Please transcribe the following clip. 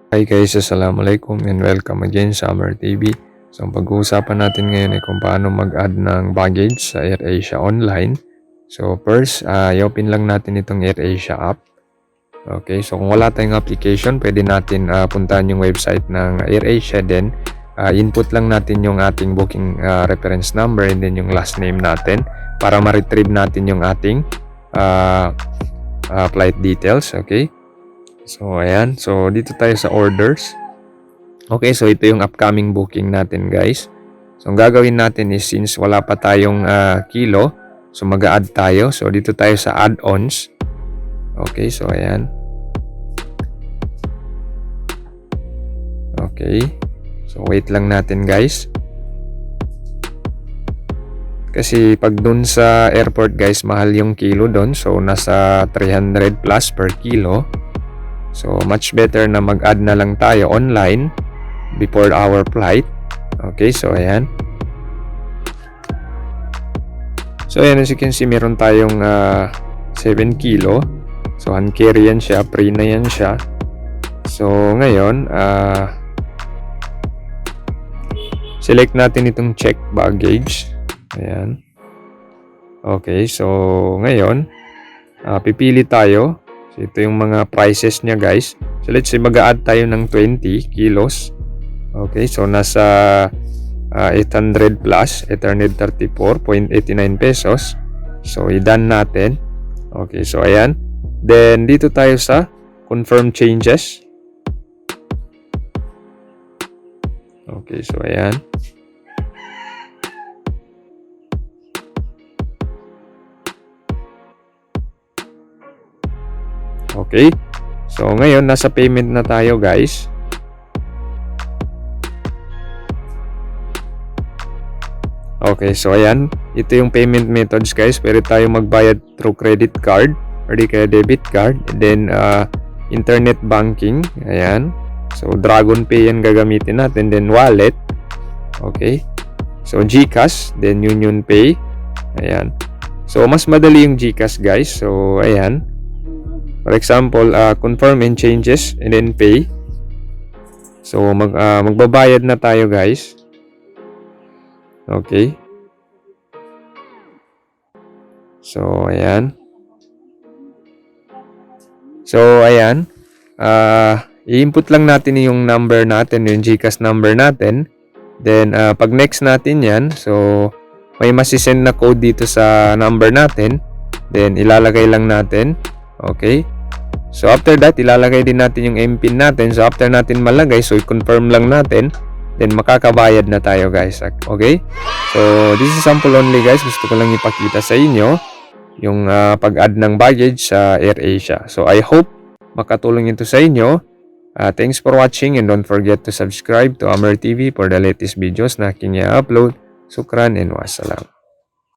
Hi guys, assalamualaikum and welcome again sa Amer TV. So ang pag-uusapan natin ngayon ay kung paano mag-add ng baggage sa AirAsia online. So first, i-open lang natin itong AirAsia app. Okay, so kung wala tayong application, pwede natin puntahan yung website ng AirAsia. Then input lang natin yung ating booking reference number and then yung last name natin para ma-retrieve natin yung ating flight details. Okay. So, ayan. So, dito tayo sa orders. Okay, so ito yung upcoming booking natin, guys. So, ang gagawin natin is since wala pa tayong kilo, so mag-a-add tayo. So, dito tayo sa add-ons. Okay, so ayan. Okay. So, wait lang natin, guys. Kasi pag dun sa airport, guys, mahal yung kilo dun. So, nasa 300 plus per kilo. So, much better na mag-add na lang tayo online before our flight. Okay, so ayan. So, ayan, as you can see, meron tayong 7 kilo. So, hand carry yan siya, pre na yan siya. So, ngayon, select natin itong check baggage. Ayan. Okay, so, ngayon, pipili tayo. So, ito yung mga prices niya, guys. So, let's say mag-a-add tayo ng 20 kilos. Okay, so nasa 800 plus, 834.89 pesos. So, i-done natin. Okay, so ayan. Then, dito tayo sa confirm changes. Okay, so ayan. Okay. So, ngayon, nasa payment na tayo, guys. Okay, so ayan. Ito yung payment methods, guys. Pwede tayo magbayad through credit card or di kaya debit card. And then, internet banking. Ayan. So, Dragon Pay yan gagamitin natin. Then, wallet. Okay. So, GCash. Then, Union Pay. Ayan. So, mas madali yung GCash, guys. So, ayan. For example, confirm and changes and then pay. So, magbabayad na tayo, guys. Okay. So, ayan. So, ayan. I-input lang natin yung number natin, yung GCash number natin. Then, pag next natin yan, so, may masisend na code dito sa number natin. Then, ilalagay lang natin. Okay. So, after that, ilalagay din natin yung MPIN natin. So, after natin malagay, so, i-confirm lang natin. Then, makakabayad na tayo, guys. Okay? So, this is sample only, guys. Gusto ko lang ipakita sa inyo yung pag-add ng baggage sa AirAsia. So, I hope makatulong ito sa inyo. Thanks for watching and don't forget to subscribe to Amer TV for the latest videos na aking i-upload. Sukran and wassalam.